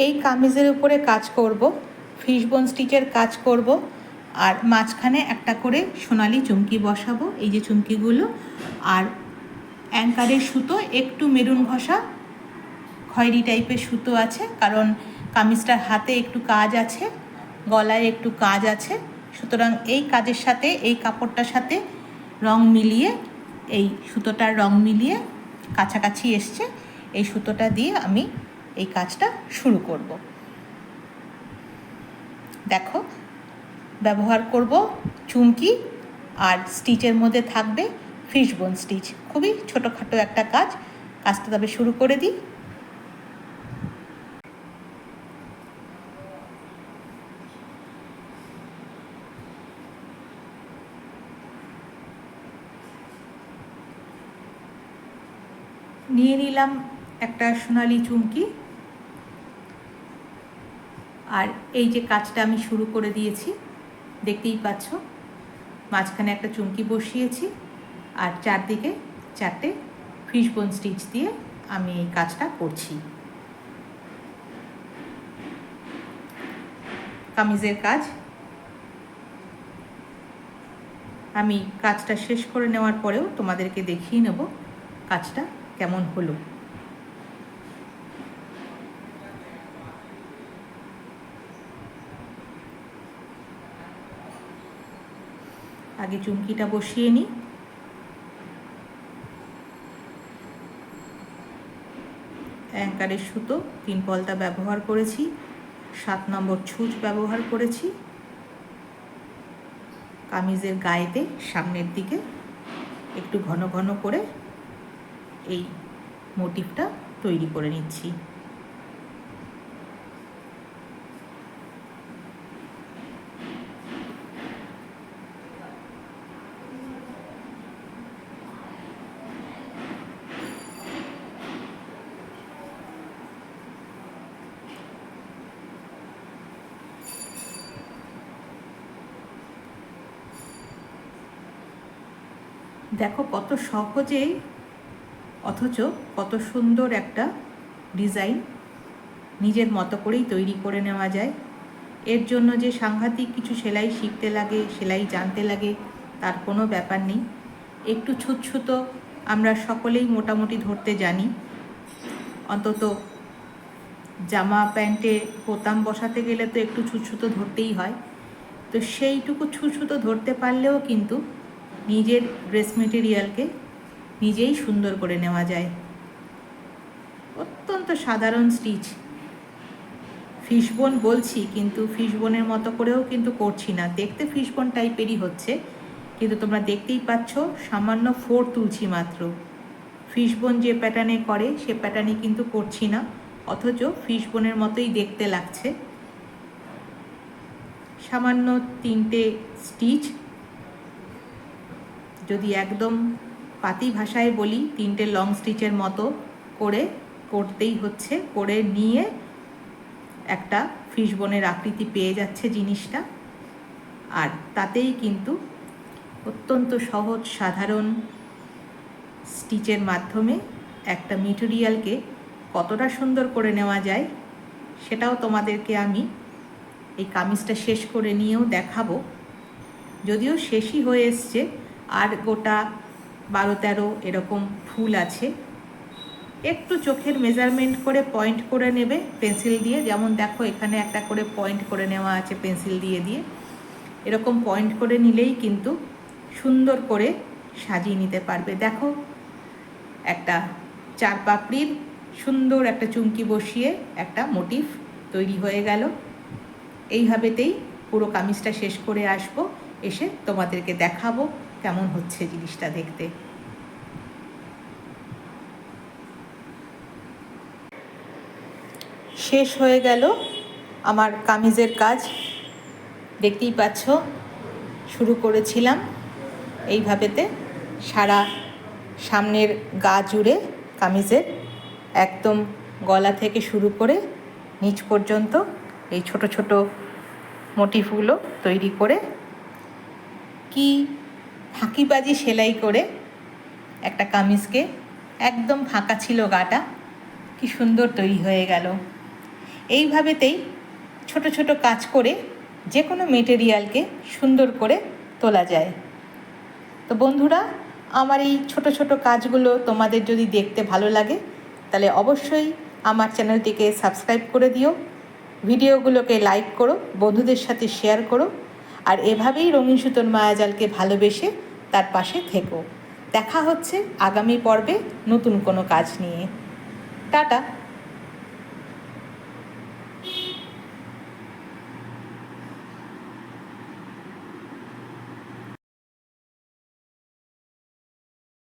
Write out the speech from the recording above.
এই কামিজের উপরে কাজ করব, ফিশবোন স্টিচের কাজ করব, আর মাঝখানে একটা করে সোনালি চুমকি বসাবো, এই যে চুমকিগুলো। আর অ্যাঙ্কারের সুতো একটু মেরুন ঘষা খয়েরি টাইপের সুতো আছে, কারণ কামিজটার হাতে একটু কাজ আছে, গলায় একটু কাজ আছে, সুতরাং এই কাজের সাথে এই কাপড়টার সাথে রং মিলিয়ে, এই সুতোটার রং মিলিয়ে কাছাকাছি এসছে, এই সুতোটা দিয়ে আমি এই কাজটা শুরু করব। দেখো, ব্যবহার করব চুমকি, আর স্টিচের মধ্যে থাকবে ফিশবোন স্টিচ। খুবই ছোটোখাটো একটা কাজ, কাজটা তবে শুরু করে দিই। নিয়ে নিলাম একটা সোনালি চুমকি, আর এই যে কাজটা আমি শুরু করে দিয়েছি, দেখতেই পাচ্ছ, মাঝখানে একটা চুমকি বসিয়েছি, আর চারদিকে চারটে ফিশবোন স্টিচ দিয়ে আমি এই কাজটা করছি। কামিজের কাজ আমি কাজটা শেষ করে নেওয়ার পরেও তোমাদেরকে দেখিয়ে নেব কাজটা কেমন হলো। আগে চুমকিটা বসিয়ে নিই। অ্যাঙ্কারের সুতো 3 পলতা ব্যবহার করেছি, 7 নম্বর ছুঁচ ব্যবহার করেছি। কামিজের গায়েতে সামনের দিকে একটু ঘন ঘন করে এই মোটিভটা তৈরি করে নিচ্ছি। দেখো কত সহজেই, অথচ কত সুন্দর একটা ডিজাইন নিজের মতো করেই তৈরি করে নেওয়া যায়। এর জন্য যে সাংঘাতিক কিছু সেলাই শিখতে লাগে, সেলাই জানতে লাগে, তার কোনো ব্যাপার নেই। একটু ছুতো আমরা সকলেই মোটামুটি ধরতে জানি, অন্তত জামা প্যান্টে বোতাম বসাতে গেলে তো একটু ছুতো ধরতেই হয়। তো সেইটুকু ছুতো ধরতে পারলেও কিন্তু নিজের ড্রেস মেটেরিয়ালকে নিজেই সুন্দর করে নেওয়া যায়। অত্যন্ত সাধারণ স্টিচ, ফিশবোন বলছি কিন্তু ফিশবোনের মতো করেও কিন্তু করছি না, দেখতে ফিশবোন টাইপেরই হচ্ছে, কিন্তু তোমরা দেখতেই পাচ্ছ সামান্য 4 তুলছি মাত্র। ফিশবোন যে প্যাটার্নে করে সে প্যাটার্নে কিন্তু করছি না, অথচ ফিশবোনের মতোই দেখতে লাগছে। সামান্য 3টে স্টিচ, যদি একদম পাতি ভাষায় বলি 3টে লং স্টিচের মতো করে করতেই হচ্ছে, করে নিয়ে একটা ফিশবোনের আকৃতি পেয়ে যাচ্ছে জিনিসটা। আর তাতেই কিন্তু অত্যন্ত সহজ সাধারণ স্টিচের মাধ্যমে একটা মেটেরিয়ালকে কতটা সুন্দর করে নেওয়া যায় সেটাও তোমাদেরকে আমি এই কামিজটা শেষ করে নিয়েও দেখাবো। যদিও শেষই হয়ে এসছে, আর গোটা 12-13 এরকম ফুল আছে। একটু চোখের মেজারমেন্ট করে পয়েন্ট করে নেবে পেন্সিল দিয়ে, যেমন দেখো এখানে একটা করে পয়েন্ট করে নেওয়া আছে পেন্সিল দিয়ে দিয়ে। এরকম পয়েন্ট করে নিলেই কিন্তু সুন্দর করে সাজিয়ে নিতে পারবে। দেখো, একটা 4 পাপড়ির সুন্দর একটা চুমকি বসিয়ে একটা মোটিভ তৈরি হয়ে গেল। এইভাবেতেই পুরো কামিজটা শেষ করে আসবো, এসে তোমাদেরকে দেখাবো কেমন হচ্ছে জিনিসটা দেখতে। শেষ হয়ে গেল আমার কামিজের কাজ, দেখতেই পাচ্ছ। শুরু করেছিলাম এইভাবেতে সারা সামনের গা জুড়ে কামিজের একদম গলা থেকে শুরু করে নিচ পর্যন্ত এই ছোট ছোট মোটিফগুলো তৈরি করে, কি ফাঁকিবাজি সেলাই করে একটা কামিজকে, একদম ফাঁকা ছিল গাটা, কি সুন্দর তৈরি হয়ে গেল। এইভাবেতেই ছোট ছোট কাজ করে যে কোনো মেটেরিয়ালকে সুন্দর করে তোলা যায়। তো বন্ধুরা, আমার এই ছোট ছোট কাজগুলো তোমাদের যদি দেখতে ভালো লাগে তাহলে অবশ্যই আমার চ্যানেলটিকে সাবস্ক্রাইব করে দিও, ভিডিওগুলোকে লাইক করো, বন্ধুদের সাথে শেয়ার করো, আর এভাবেই রঙিন সুতোর মায়াজালকে ভালোবেসে তার পাশে থেকো। দেখা হচ্ছে আগামী পর্বে নতুন কোনো কাজ নিয়ে। টাটা।